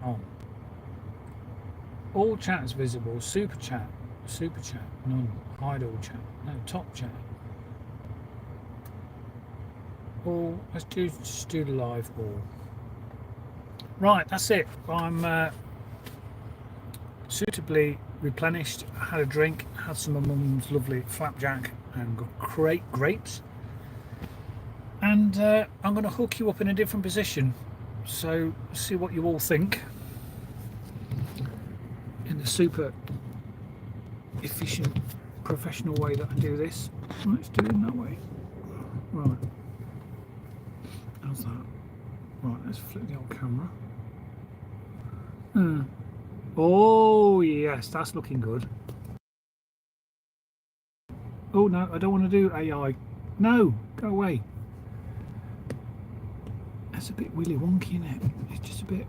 on. All chats visible. Super chat, none. Hide all chat, no. Top chat. All. Let's just do the live all. Right, that's it. I'm suitably replenished. I had a drink, had some of Mum's lovely flapjack and got grapes. And I'm going to hook you up in a different position. So see what you all think. In the super efficient, professional way that I do this. Let's do it in that way. Right. How's that? Right, let's flip the old camera. Oh yes, that's looking good. Oh no, I don't want to do AI. No, go away. That's a bit willy wonky, isn't it? It's just a bit.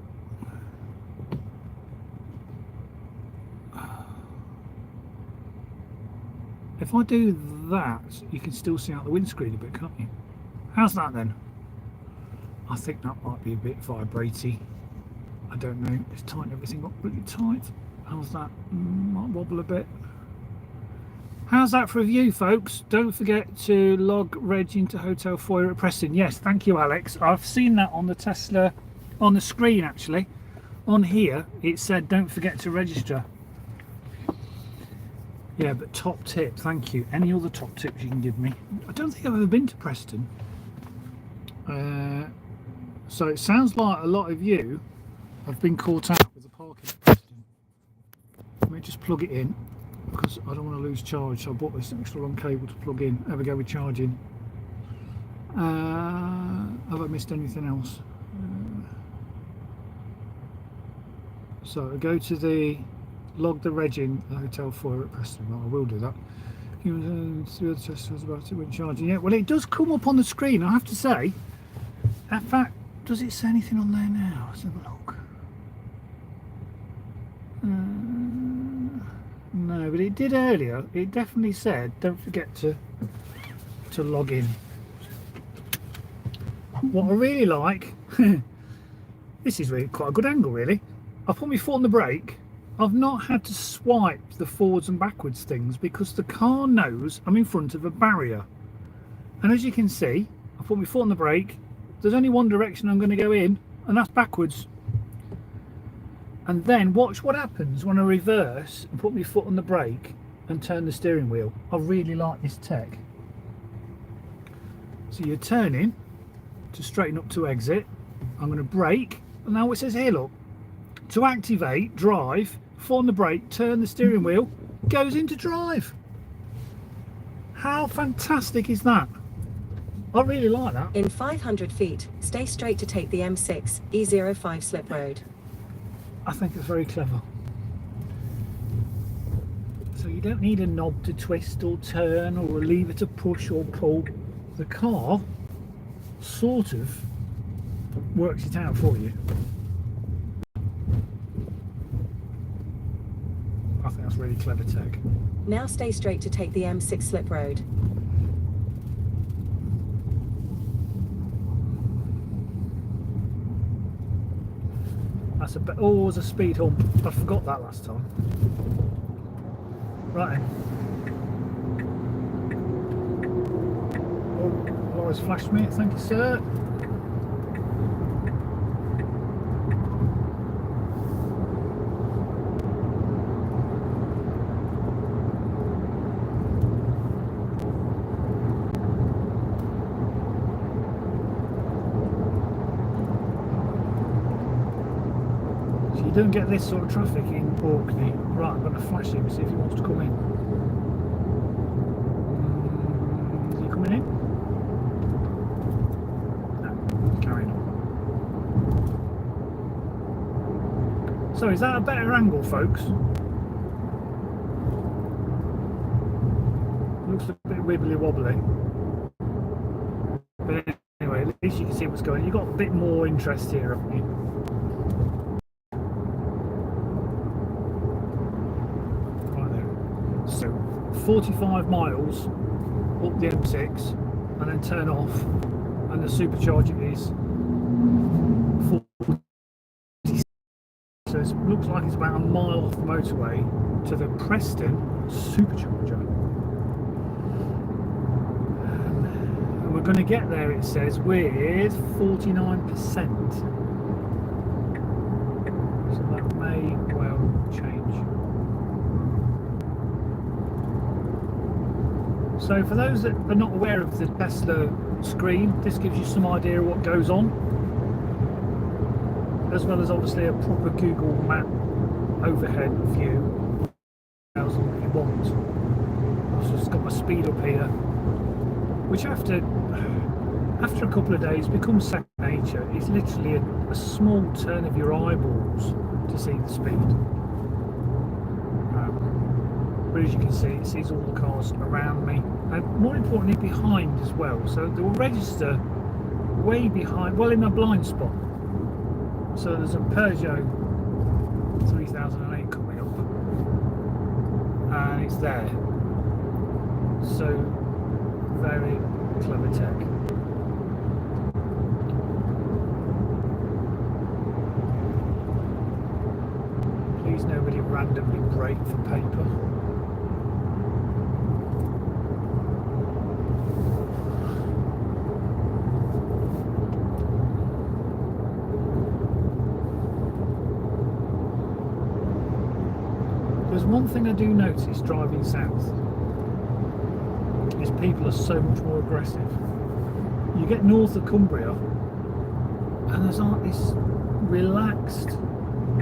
If I do that, you can still see out the windscreen a bit, can't you? How's that then? I think that might be a bit vibraty. I don't know. Let's tighten everything up really tight. How's that? Might wobble a bit. How's that for a view, folks? Don't forget to log reg into hotel foyer at Preston. Yes, thank you, Alex. I've seen that on the Tesla, on the screen actually. On here, it said don't forget to register. Yeah, but top tip, thank you. Any other top tips you can give me? I don't think I've ever been to Preston. So it sounds like a lot of you have been caught out with the parking at Preston. Let me just plug it in because I don't want to lose charge. So I bought this extra long cable to plug in. Have a go with charging. Have I missed anything else? So I go to the log the reg in the hotel foyer at Preston. Well, I will do that. You see the test was about it when charging. Yeah, well, it does come up on the screen. I have to say. In fact, does it say anything on there now? Let's have a look. No, but it did earlier. It definitely said don't forget to log in. What I really like, this is really quite a good angle really. I put my foot on the brake. I've not had to swipe the forwards and backwards things because the car knows I'm in front of a barrier. And as you can see, I put my foot on the brake. There's only one direction I'm going to go in, and that's backwards. And then watch what happens when I reverse and put my foot on the brake and turn the steering wheel. I really like this tech. So you're turning to straighten up to exit. I'm going to brake, and now it says here, look, to activate, drive, foot on the brake, turn the steering wheel, goes into drive. How fantastic is that? I really like that. In 500 feet, stay straight to take the M6, E05 slip road. I think it's very clever. So you don't need a knob to twist or turn or a lever to push or pull. The car sort of works it out for you. I think that's really clever tech. Now stay straight to take the M6 slip road. That's a bit. Oh, there's a speed hump. I forgot that last time. Right. Oh, Laura's flashed me. Thank you, sir. You don't get this sort of traffic in Orkney. Right, I'm going to flash him, see if he wants to come in. Is he coming in? No, carrying on. So is that a better angle, folks? Looks a bit wibbly wobbly. But anyway, at least you can see what's going on. You've got a bit more interest here, haven't you? 45 miles up the M6 and then turn off, and the supercharger is So it looks like it's about a mile off the motorway to the Preston Supercharger. And we're going to get there, it says, with 49%. So that may well change. So for those that are not aware of the Tesla screen, this gives you some idea of what goes on, as well as obviously a proper Google map overhead view if you want. I've just got my speed up here, which after a couple of days becomes second nature. It's literally a small turn of your eyeballs to see the speed. But as you can see, it sees all the cars around me, and more importantly behind as well. So they will register way behind, well in a blind spot. So there's a Peugeot 3008 coming up, and it's there. So very clever tech. Please nobody randomly brake for paper. There's one thing I do notice driving south, is people are so much more aggressive. You get north of Cumbria and there's like this relaxed,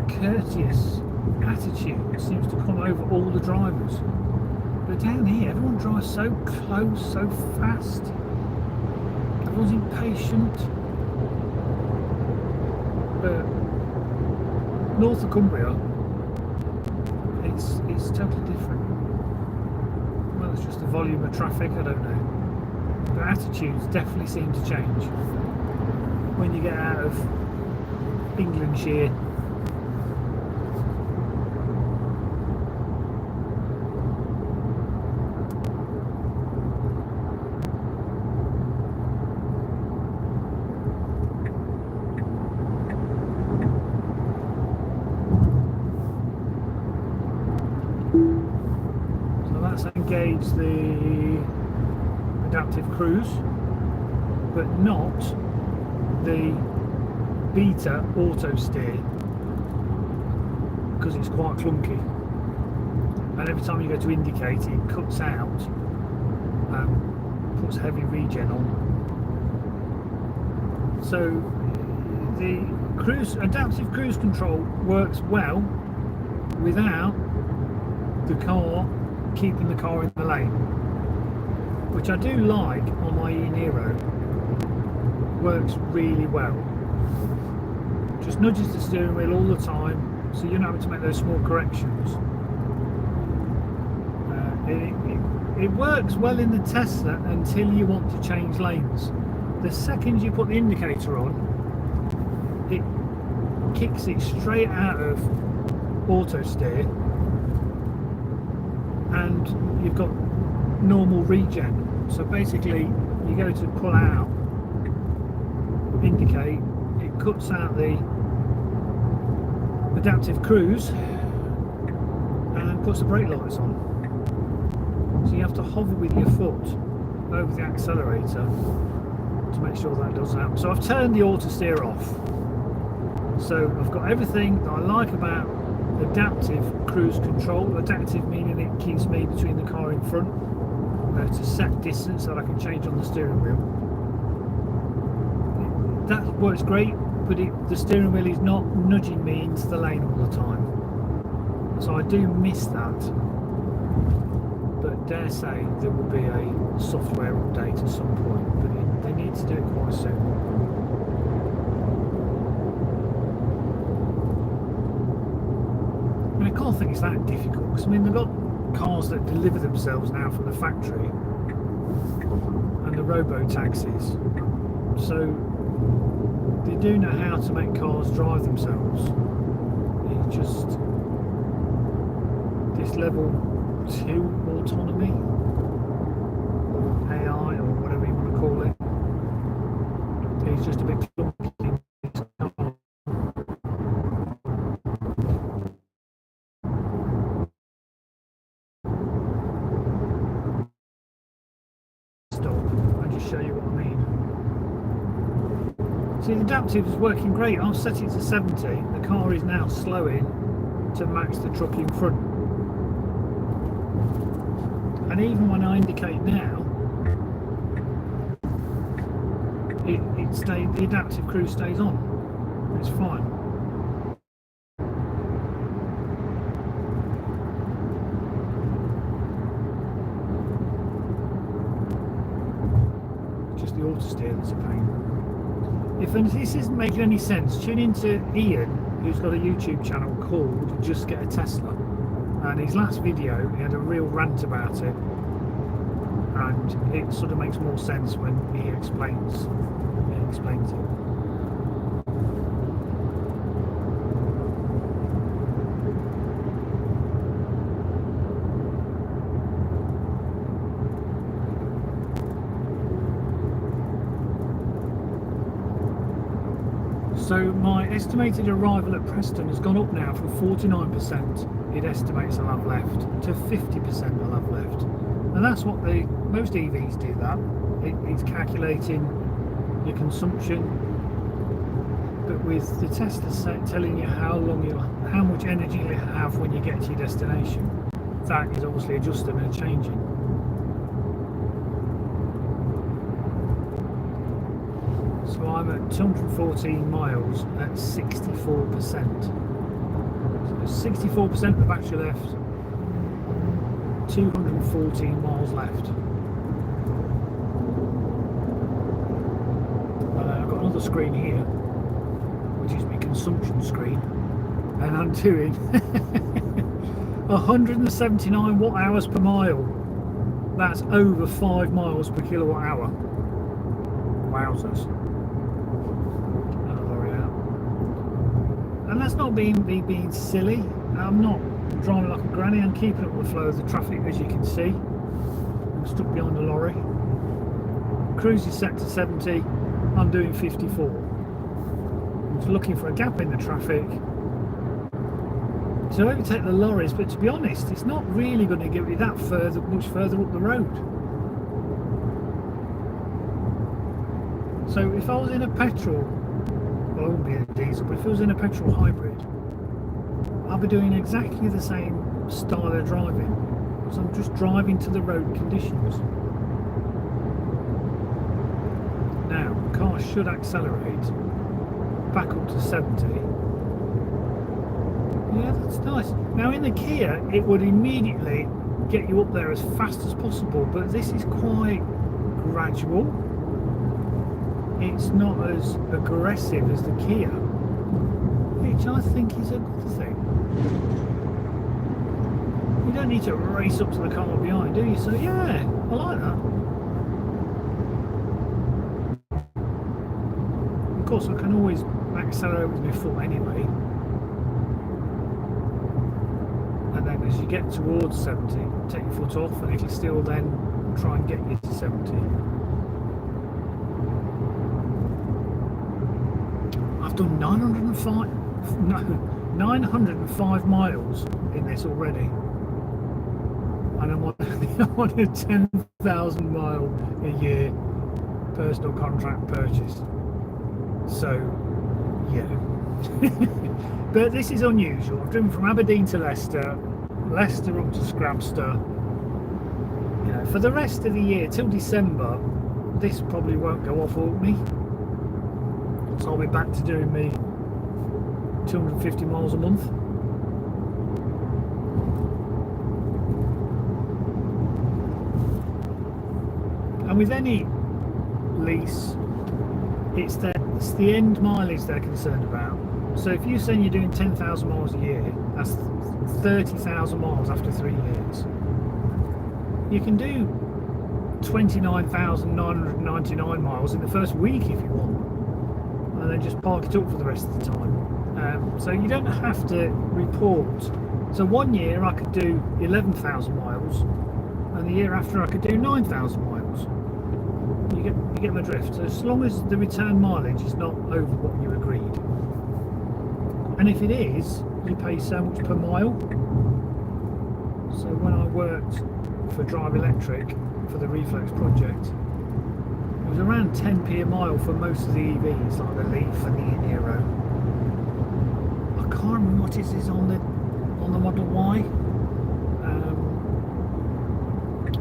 courteous attitude that seems to come over all the drivers. But down here, everyone drives so close, so fast. Everyone's impatient. But north of Cumbria, it's totally different. Well, it's just the volume of traffic, I don't know. But attitudes definitely seem to change when you get out of Englandshire. Engage the adaptive cruise, but not the beta auto steer, because it's quite clunky, and every time you go to indicate it cuts out and puts heavy regen on. So the adaptive cruise control works well without the car keeping the car in the lane, which I do like on my e-Nero. Works really well. Just nudges the steering wheel all the time, so you're not having to make those small corrections. It works well in the Tesla until you want to change lanes. The second you put the indicator on, it kicks it straight out of auto steer, and you've got normal regen. So basically you go to pull out, indicate, it cuts out the adaptive cruise and puts the brake lights on. So you have to hover with your foot over the accelerator to make sure that doesn't happen. So I've turned the auto steer off. So I've got everything that I like about adaptive cruise control. Adaptive meaning it keeps me between the car in front to set distance that I can change on the steering wheel. That works great, but the steering wheel is not nudging me into the lane all the time. So I do miss that. But dare say there will be a software update at some point, but they need to do it quite soon. I can't think it's that difficult, because I mean they've got cars that deliver themselves now from the factory and the robo-taxis, so they do know how to make cars drive themselves. It's just this level 2 autonomy or AI or whatever you want to call it, it's just a bit clunky. just show you what I mean. See, the adaptive is working great. I've set it to 70. The car is now slowing to match the truck in front. And even when I indicate now, the adaptive cruise stays on. It's fine. Just the auto steer that's a pain. If this isn't making any sense, tune into Ian, who's got a YouTube channel called Just Get a Tesla. And his last video, he had a real rant about it. And it sort of makes more sense when he explains it. So my estimated arrival at Preston has gone up now from 49% it estimates I'll have left to 50% I'll have left. And that's what most EVs do that. It's calculating your consumption, but with the Tesla set telling you how much energy you have when you get to your destination, that is obviously adjusting and changing. So I'm at 214 miles at 64%. So 64% of the battery left, 214 miles left. I've got another screen here, which is my consumption screen, and I'm doing 179 watt hours per mile. That's over 5 miles per kilowatt hour. Wowzers. And that's not being silly. I'm not driving like a granny. I'm keeping up with the flow of the traffic, as you can see. I'm stuck behind the lorry. Cruise is set to 70. I'm doing 54. I'm just looking for a gap in the traffic to overtake the lorries, but to be honest, it's not really going to get me that much further up the road. So if I was in a petrol, well, I wouldn't be in a diesel, but if it was in a petrol hybrid, I'll be doing exactly the same style of driving, because I'm just driving to the road conditions. Now, the car should accelerate back up to 70. Yeah, that's nice. Now in the Kia, it would immediately get you up there as fast as possible, but this is quite gradual. It's not as aggressive as the Kia, which I think is a good thing. You don't need to race up to the car behind, do you? So yeah, I like that. Of course, I can always accelerate with my foot anyway. And then as you get towards 70, take your foot off and it'll still then try and get you to 70. I've done 905 miles in this already. And I'm on a 10,000 mile a year personal contract purchase. So, yeah. But this is unusual. I've driven from Aberdeen to Leicester, Leicester up to Scrabster. You know, for the rest of the year till December, this probably won't go off on me. So I'll be back to doing me 250 miles a month. And with any lease, it's the end mileage they're concerned about. So if you're saying you're doing 10,000 miles a year, that's 30,000 miles after 3 years. You can do 29,999 miles in the first week if you want, and then just park it up for the rest of the time. So you don't have to report. So 1 year I could do 11,000 miles, and the year after I could do 9,000 miles. You get my drift. So as long as the return mileage is not over what you agreed, and if it is, you pay so much per mile. So when I worked for Drive Electric for the Reflex project, It was around 10p a mile for most of the EVs, like the Leaf and the Nero. I can't remember what it is on the Model Y.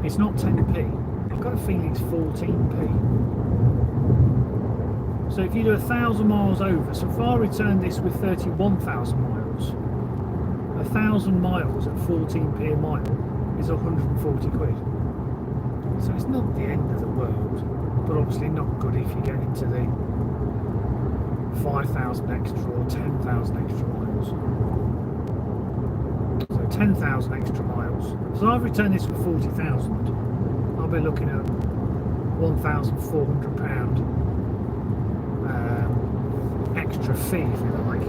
It's not 10p. I've got a feeling it's 14p. So if you do 1,000 miles over, so if I return this with 31,000 miles, 1,000 miles at 14p a mile is 140 quid. So it's not the end of the world, but obviously not good if you get into the 5,000 extra or 10,000 extra miles. So 10,000 extra miles. So I've returned this with 40,000. I'll be looking at £1,400 extra fee, if you like.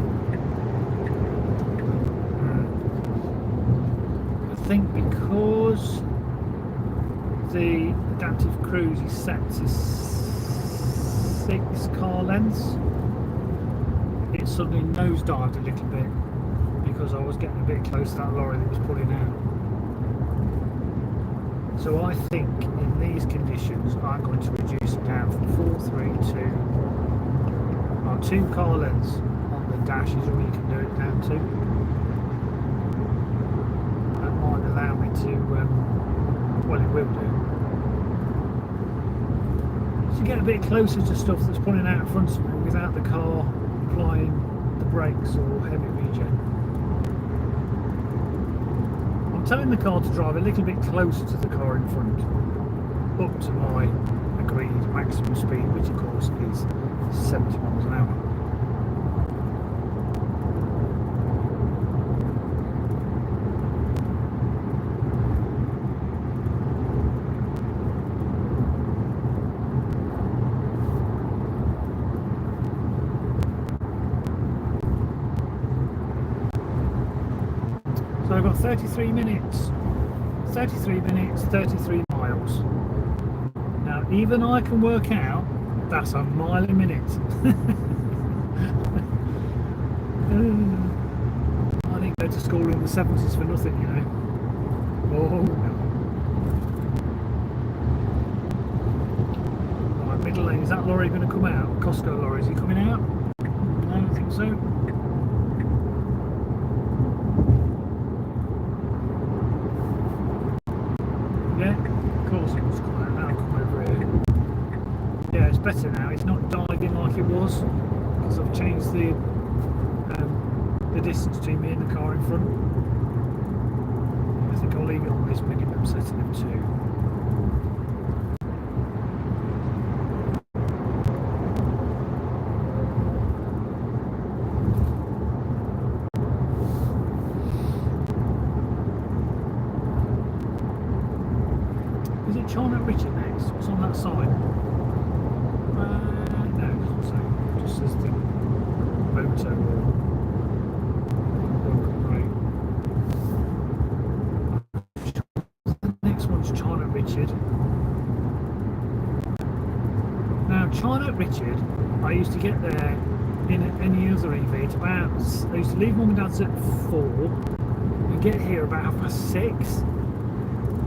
I think because the adaptive cruise is set to 6 car lengths, it suddenly nosedived a little bit because I was getting a bit close to that lorry that was pulling out. So I think in these conditions I'm going to reduce it down from 4.3 to 2 car lengths on the dash is all you can do it down to. That might allow me to, well, it will do. To get a bit closer to stuff that's pulling out in front of me without the car applying the brakes or heavy regen. I'm telling the car to drive a little bit closer to the car in front, up to my agreed maximum speed, which of course is 70 miles an hour. So I've got 33 minutes, 33 miles. Now even I can work out that's a mile a minute. I didn't go to school in the 70s for nothing, you know. Oh no. Right, middle lane, is that lorry going to come out? Costco lorry, is he coming out? I don't think so. Yeah, of course it was coming out. Now come over here. Yeah, it's better now. It's not diving like it was because I've changed the distance between me and the car in front. I think I'll leave it on this minimum setting of 2. Is it Charlotte Richard next? What's on that side? No, it doesn't say. It just says the motor or welcome rate. The next one's Charlotte Richard. Now, Charlotte Richard, I used to get there in any other EV at about, I used to leave mum and dad's at 4 and get here about 6:30,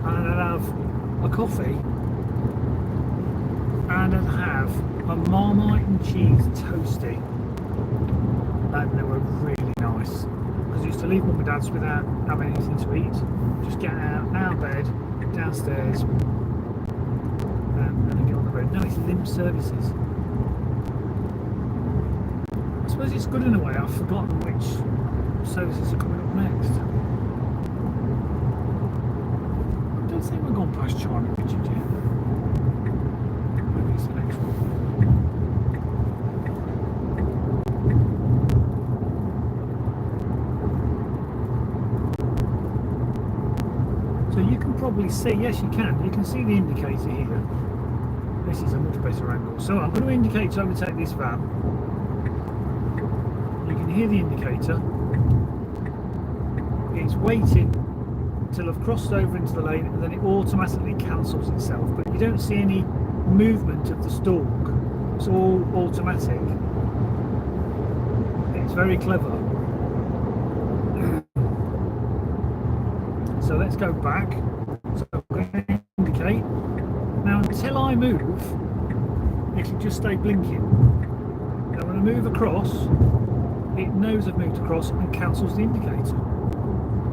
and I'd have a coffee and I'd have a Marmite and cheese toasty, and they were really nice because I used to leave mum and dad's without having anything to eat, just get out of bed, downstairs and then get on the road. Now it's limb services. I suppose it's good in a way. I've forgotten which services are coming up next. I don't think we've gone past Charlotte Richard yet. Maybe it's the next one. So you can probably see, yes you can see the indicator here. This is a much better angle. So I'm going to indicate to overtake this van. You can hear the indicator. It's waiting till I've crossed over into the lane and then it automatically cancels itself, but you don't see any movement of the stalk. It's all automatic. It's very clever. So let's go back. So I'm going to indicate. Now until I move, it'll just stay blinking. Now when I move across, it knows I've moved across and cancels the indicator.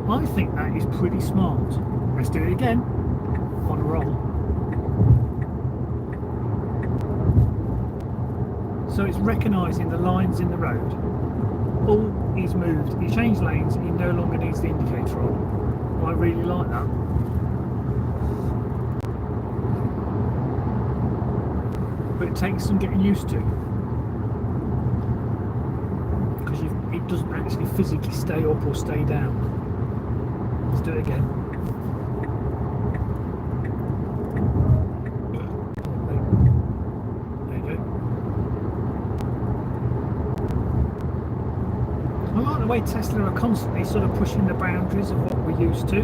I think that is pretty smart. Let's do it again. On a roll. So it's recognising the lines in the road. Oh, he's moved. He changed lanes. He no longer needs the indicator on. I really like that. But it takes some getting used to. Because it doesn't actually physically stay up or stay down. Let's do it again. There you go. I like the way Tesla are constantly sort of pushing the boundaries of what we're used to. I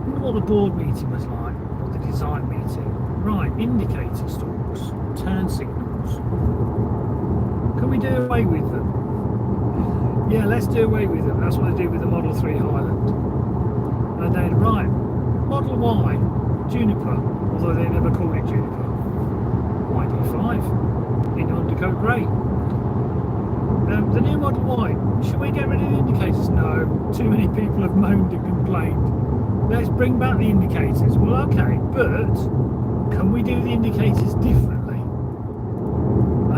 wonder what the board meeting was like, or the design meeting. Right, indicator stalks, turn signals. Can we do away with them? Yeah, let's do away with them. That's what they do with the Model 3 Highland. And then, right, Model Y, Juniper, although they never called it Juniper. ID5 in undercoat grey. The new Model Y, should we get rid of the indicators? No, too many people have moaned and complained. Let's bring back the indicators. Well, okay, but can we do the indicators differently?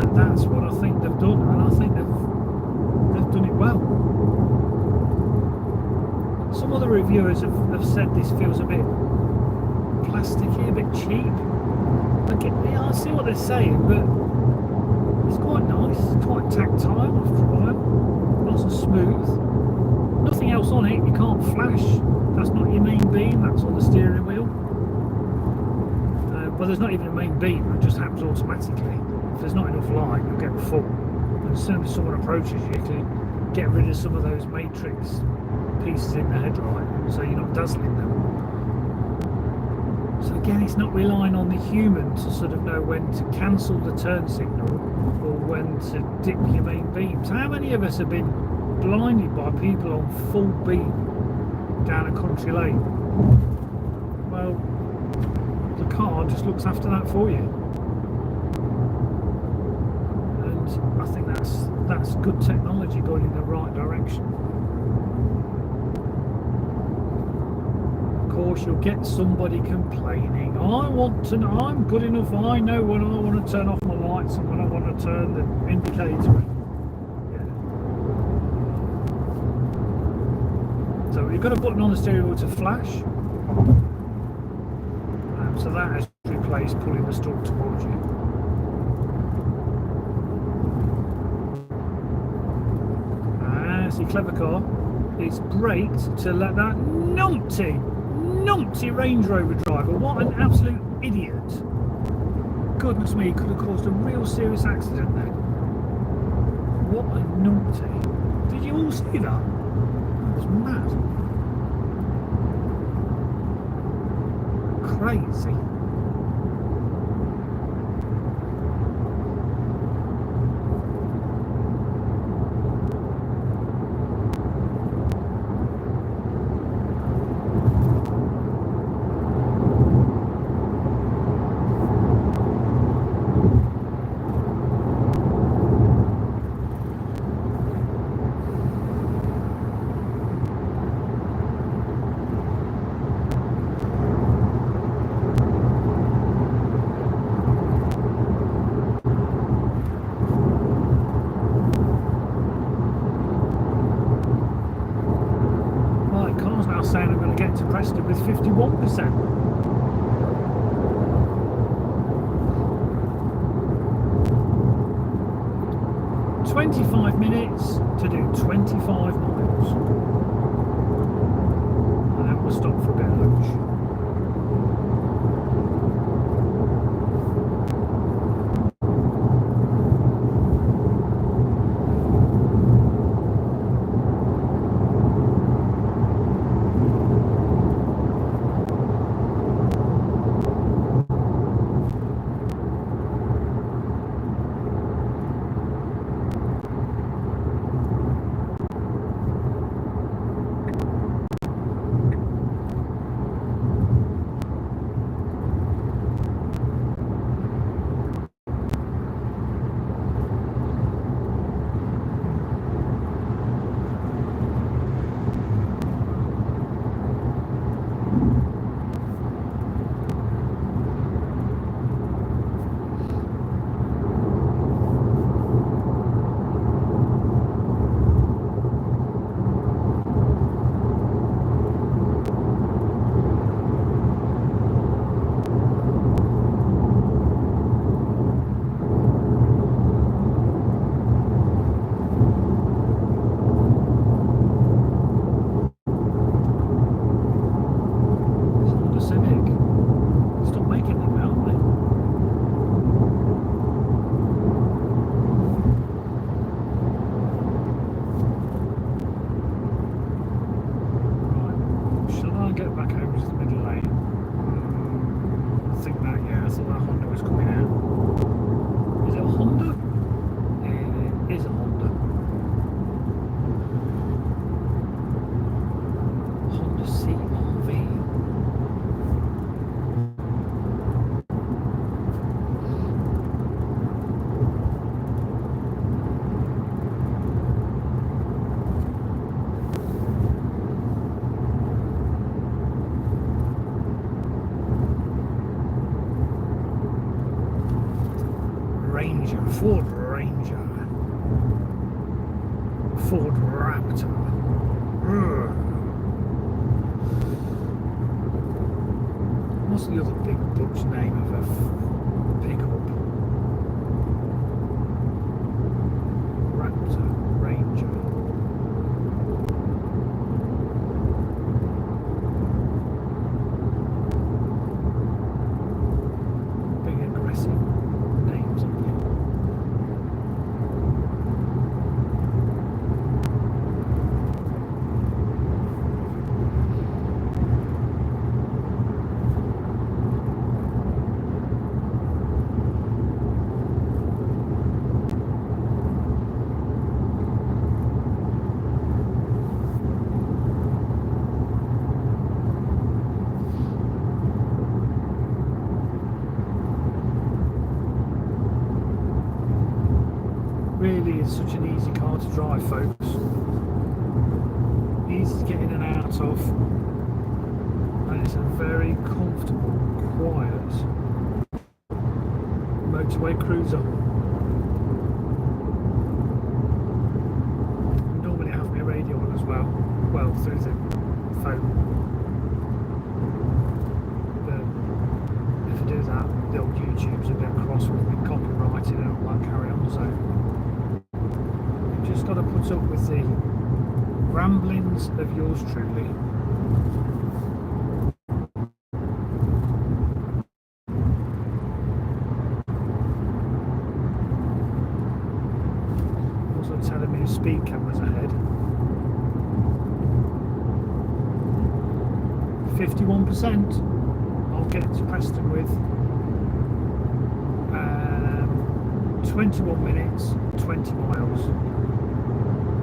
And that's what I think they've done, and I think they've done it well. Some other reviewers have said this feels a bit plasticky, a bit cheap. I see what they're saying, but it's quite nice, it's quite tactile after a while, nice and smooth. Nothing else on it, you can't flash, that's not your main beam, that's on the steering wheel. Well, there's not even a main beam, it just happens automatically. If there's not enough light, you'll get full. And as soon as someone approaches you, you can get rid of some of those matrix pieces in the headlight, so you're not dazzling them. So again, it's not relying on the human to sort of know when to cancel the turn signal or when to dip your main beams. How many of us have been blinded by people on full beam down a country lane? Well, the car just looks after that for you. And I think that's good technology going in the right direction. Of course, you'll get somebody complaining, I'm good enough, I know when I want to turn off my lights and when I want to turn the indicator. Yeah. So we've got a button on the steering wheel to flash, so that has replaced pulling the stalk towards you. See, clever car, it's braked to let that numpty Range Rover driver, what an absolute idiot. Goodness me, he could have caused a real serious accident then. What a numpty. Did you all see that? That was mad. Crazy. Saying I'm going to get to Preston with 51%. $25 to do 25 miles. And then we'll stop for a bit of lunch. can't get back over to the middle lane. I think that, yeah, I thought that Honda was coming out. Is it a Honda? It is a Honda. Honda CR-V. Ford Ranger, Ford Raptor. What's the other big butch name of a pickup? Raptor, Ranger. Big aggressive names, aren't they? Really is such an easy car to drive, folks. Easy to get in and out of, and it's a very comfortable, quiet motorway cruiser. Normally I have my radio on as well, through the phone. But if I do that, the old YouTubes will get cross with me copyrighted and all that carry on, so just got to put up with the ramblings of yours truly. Also telling me speed cameras ahead. 51%. I'll get to Preston with 21 minutes, 20 miles.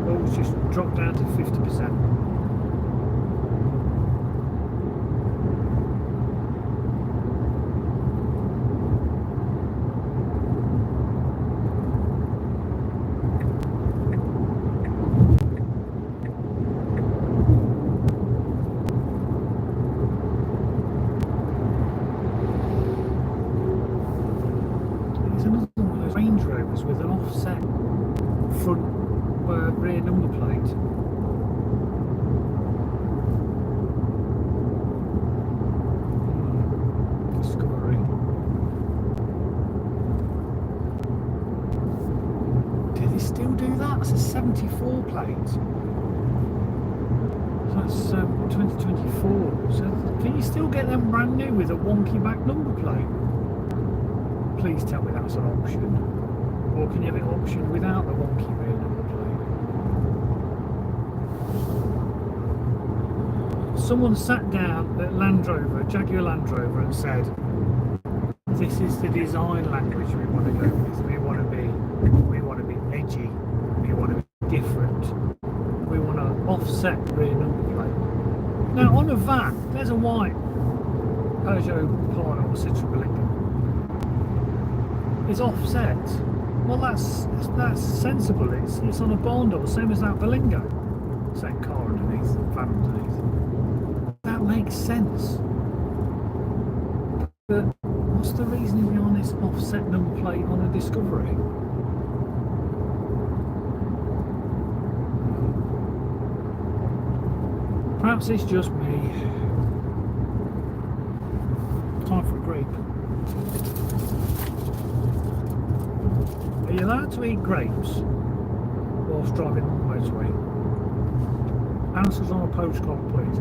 Well, it's just dropped down to 50%. There's another one of those Range Rovers with an offset front rear number plate. Discovery. Do they still do that? That's a 74 plate. So that's 2024. So can you still get them brand new with a wonky back number plate? Please tell me that's an option. Or can you have an option without the wonky rear number plate? Someone sat down at Land Rover, Jaguar Land Rover, and said, "This is the design language we want to go with. We want to be edgy. We want to be different. We want to offset rear number plate." Now on a van, there's a white Peugeot Pilot or Citroën Berlingo. It's offset. Well, that's sensible. It's on a barn door, same as that Berlingo. Same car underneath, van underneath. That makes sense. But what's the reasoning behind this offset number plate on a Discovery? Perhaps it's just me. Time for a grape. Are you allowed to eat grapes whilst driving on the motorway? Answers on a postcard, please.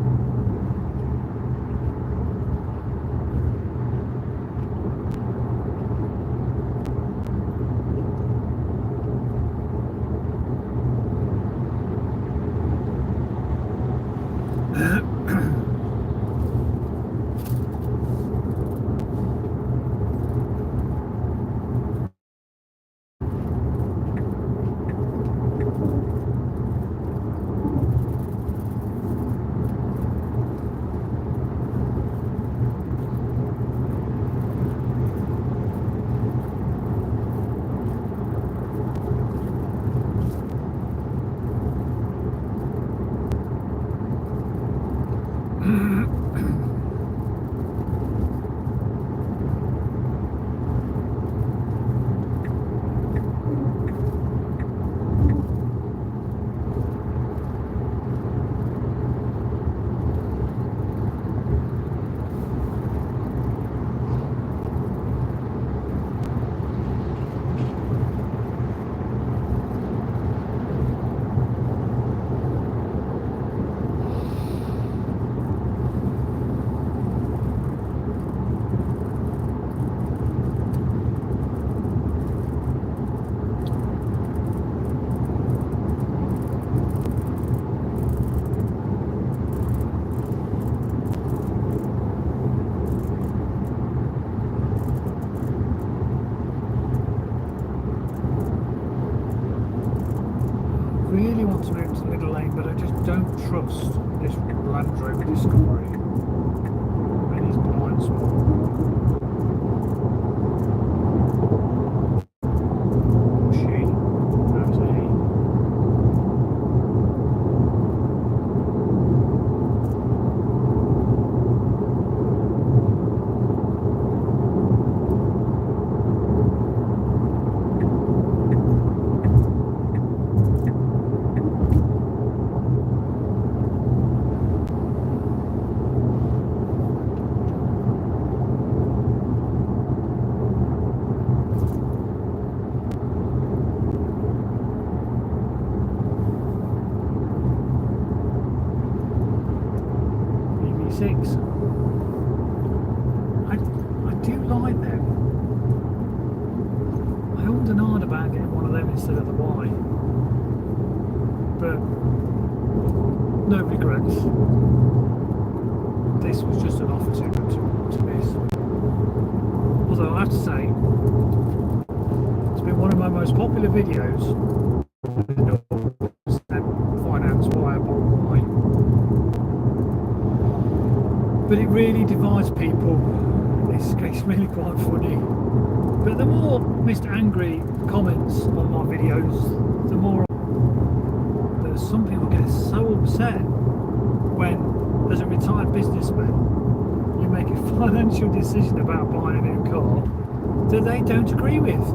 Really want to move to the middle lane, but I just don't trust this Land Rover Discovery and his blind spot. She, that's a he. EV6. I do like them. I hummed and hawed about getting one of them instead of the Y, but no regrets. This was just an offer too good to miss. Although I have to say, it's been one of my most popular videos. Finance why I bought Y. But it really divides people. It's really quite funny. But the more Mr. Angry comments on my videos, the more that some people get so upset when, as a retired businessman, you make a financial decision about buying a new car that they don't agree with.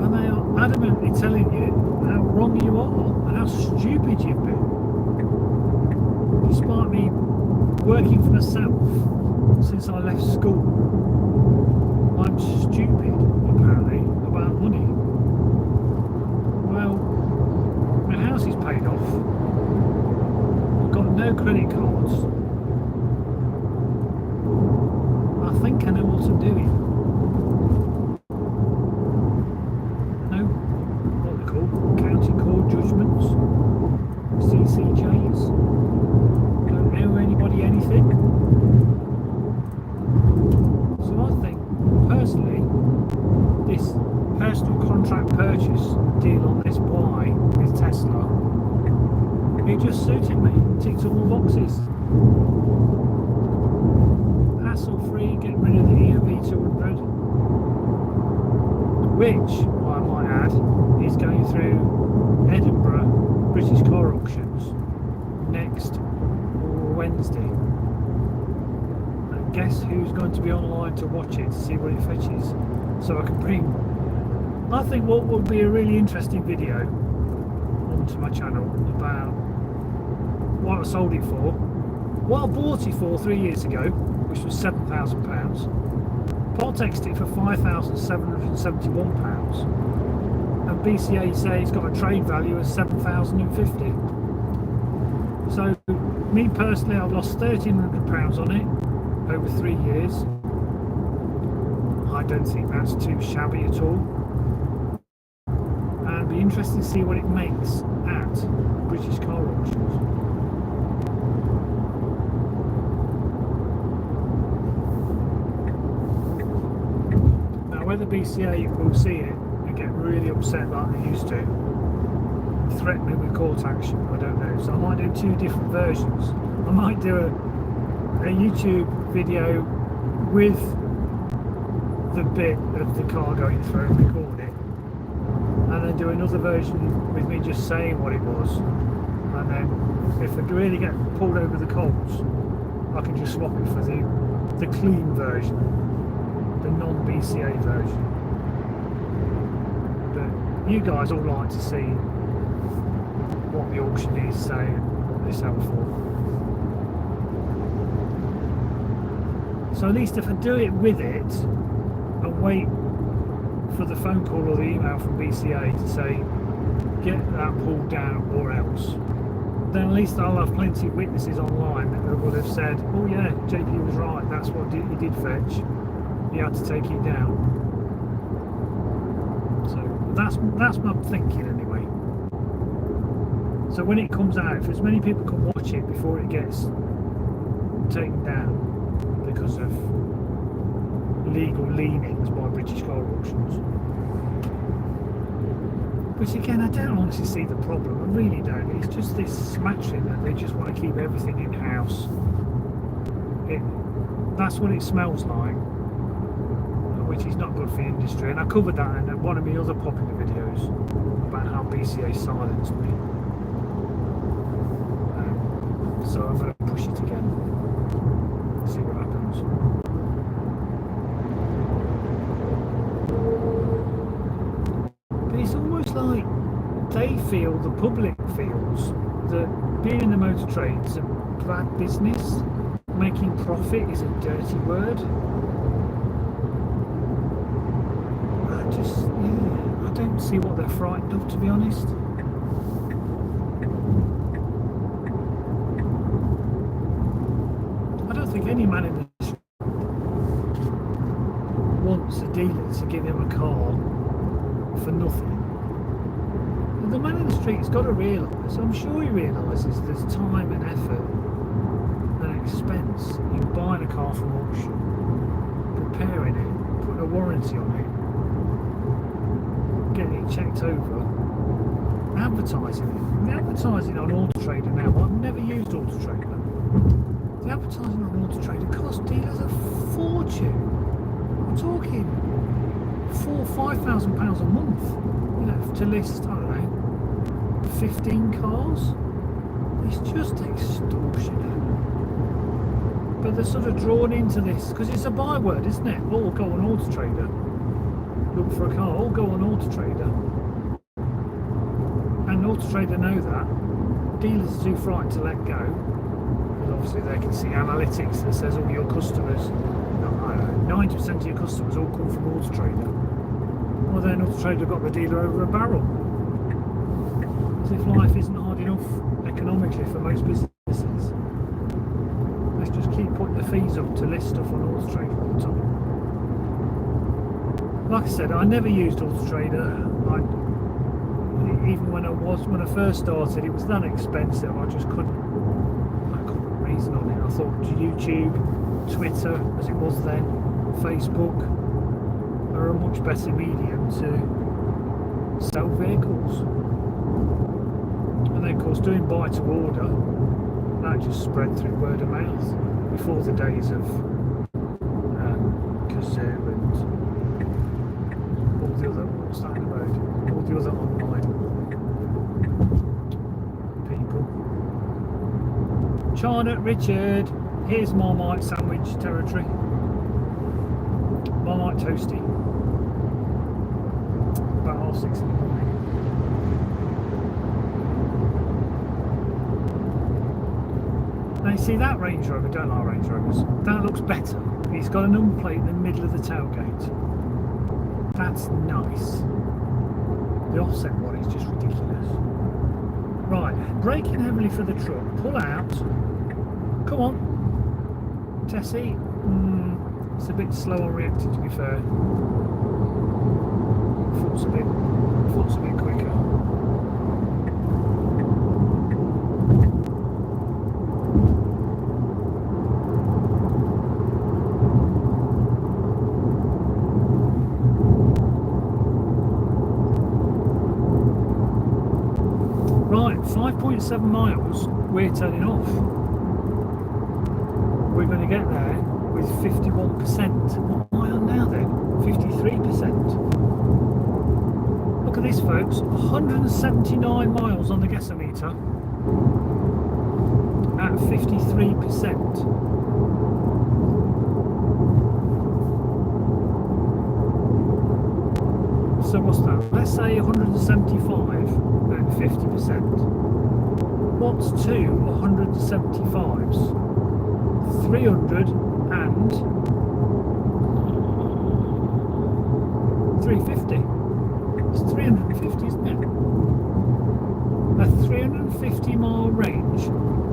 And they are adamantly telling you how wrong you are and how stupid you've been. Despite me working for myself since I left school, I'm stupid, apparently, about money. Well, my house is paid off. I've got no credit cards. I think I know what I'm doing. No, what they call county court judgments, CCJs. Don't owe anybody anything. So I think, personally, this personal contract purchase deal on this Y with Tesla, it just suited me, ticked all the boxes. Hassle free, get rid of the EMV 200, which, I might add, is going through Edinburgh British car auctions next Wednesday. And guess who's going to be online to watch it, to see what it fetches, so I can bring, I think, what would be a really interesting video onto my channel about what I sold it for, what I bought it for 3 years ago, which was £7,000. Porterfield it for £5,771, and BCA say it's got a trade value of £7,050. So, me personally, I've lost £1,300 on it over 3 years. I don't think that's too shabby at all. And it'd be interesting to see what it makes at British car auctions. Whether BCA will see it and get really upset like they used to, threaten me with court action, I don't know. So I might do two different versions. I might do a YouTube video with the bit of the car going through and record it, and then do another version with me just saying what it was, and then if if I really get pulled over the coals, I can just swap it for the clean version, the non-BCA version. But you guys all like to see what the auctioneers say and what they sell for. So at least if I do it with it and wait for the phone call or the email from BCA to say get that pulled down or else, then at least I'll have plenty of witnesses online that will have said, oh yeah, JP was right, that's what he did fetch, he had to take it down. So that's my thinking anyway. So when it comes out, if as many people can watch it before it gets taken down because of legal leanings by British car auctions, which again I don't honestly see the problem, I really don't. It's just this smattering that they just want to keep everything in house. That's what it smells like, which is not good for the industry, and I covered that in one of my other popular videos about how BCA silenced me. So I'm going to push it again, see what happens. But it's almost like they feel, the public feels, that being in the motor trade is a bad business. Making profit is a dirty word. I don't see what they're frightened of, to be honest. I don't think any man in the street wants a dealer to give him a car for nothing. The man in the street's got to realise, I'm sure he realises there's time and effort and expense in buying a car from auction, preparing it, putting a warranty on it, getting it checked over, advertising it. The advertising on Auto Trader now, I've never used Auto Trader. The advertising on Auto Trader costs dealers a fortune. I'm talking £4,000-5,000 a month, you know, to list, I don't know, 15 cars. It's just extortionate. But they're sort of drawn into this because it's a byword, isn't it? Oh, go on Auto Trader, look for a car. Oh, go on Auto Trader, and Auto Trader know that. Dealers are too frightened to let go because obviously they can see analytics that says all your customers, 90% of your customers all come from Auto Trader. Well, then Auto Trader got the dealer over a barrel. As if life isn't hard enough economically for most businesses. Let's just keep putting the fees up to list stuff on Auto Trader all the time. Like I said, I never used Auto Trader. Even when I first started, it was that expensive. I couldn't reason on it. I thought YouTube, Twitter, as it was then, Facebook, are a much better medium to sell vehicles. And then, of course, doing buy to order, that just spread through word of mouth before the days of Kazoo and all the other, what's that in the road? All the other online people. Charlotte, Richard, here's Marmite sandwich territory. Marmite toasty. About 6:30 in the morning. Now you see that Range Rover, don't like Range Rovers. That looks better. He's got a number plate in the middle of the tailgate. That's nice. The offset one is just ridiculous. Right, braking heavily for the truck. Pull out. Come on. Tessie. It's a bit slow on reacting, to be fair. Foot's a bit quicker. Right, 5.7 miles, we're turning off. We're going to get there with 51%. What am I on now then? 53%. Look at this, folks, 179 miles on the gasometer. at 53%. So what's that? Let's say 175 at 50%. What's two 175s? 300 and 350. It's 350, isn't it? A 350 mile range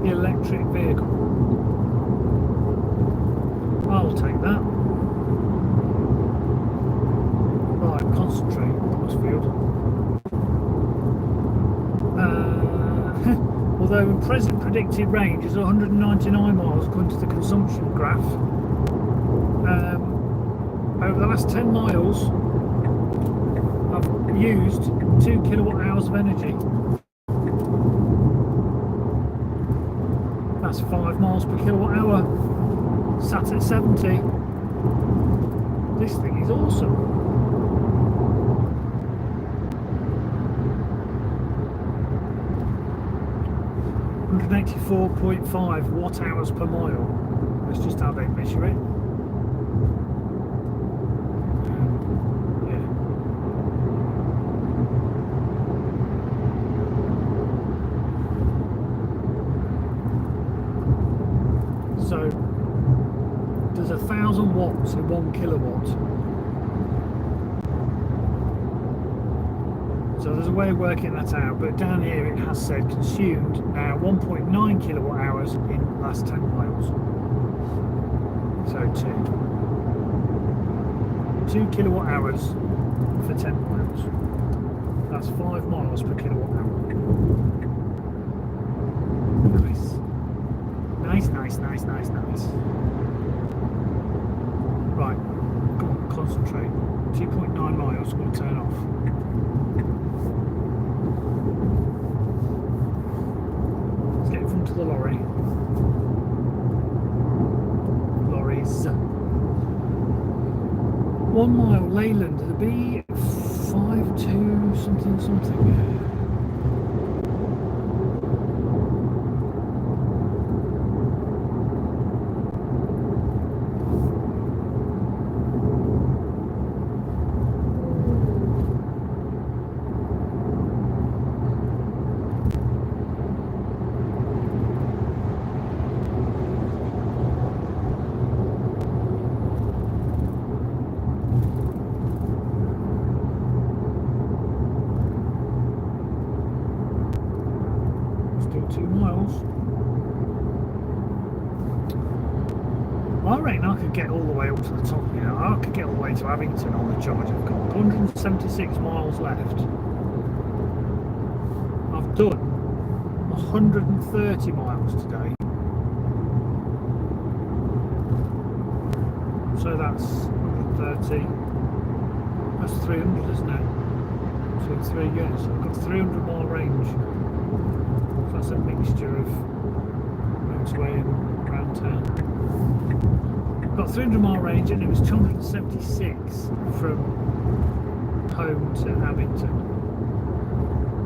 electric vehicle. I'll take that. Right, concentrate, Porterfield. Although present predicted range is 199 miles according to the consumption graph, over the last 10 miles I've used 2 kilowatt hours of energy. That's 5 miles per kilowatt hour. Sat at 70. This thing is awesome. .5 watt hours per mile. That's just how they measure it. Yeah. So there's 1,000 watts in 1 kilowatt. So there's a way of working that out, but down here it has said consumed now 1.9 kilowatt hours in the last 10 miles. So 2 kilowatt hours for 10 miles. That's 5 miles per kilowatt hour. Nice. Nice. Right, go on, concentrate. 2.9 miles, we'll turn off. To the lorry. Lorries. 1 mile Leyland, it'll be 5.2 something. Still 2 miles. I reckon I could get all the way up to the top here. I could get all the way to Abington on the charge I've got. 176 miles left. I've done 130 miles today. So that's 130. That's 300, isn't it? 2 and 3, yeah. So I've got 300 mile range. That's a mixture of motorway and round town. Got 300 mile range and it was 276 from home to Abington.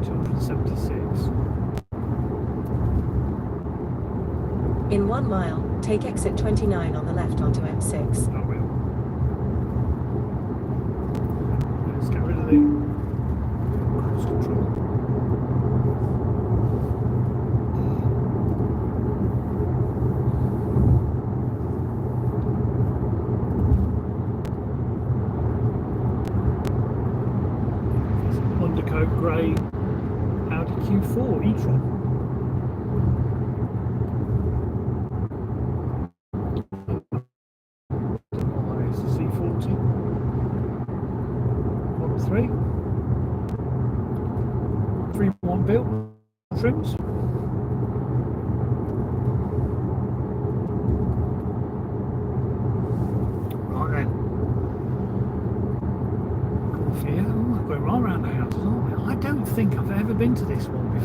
276. In 1 mile, take exit 29 on the left onto M6. I will. Let's get rid of the cruise control. Undercoat grey Audi Q4 e-tron. It's a C40. Model 3. 3.1 built trims. Right then. Coffee. We're going right around the houses, aren't we? I don't think I've ever been to this one before.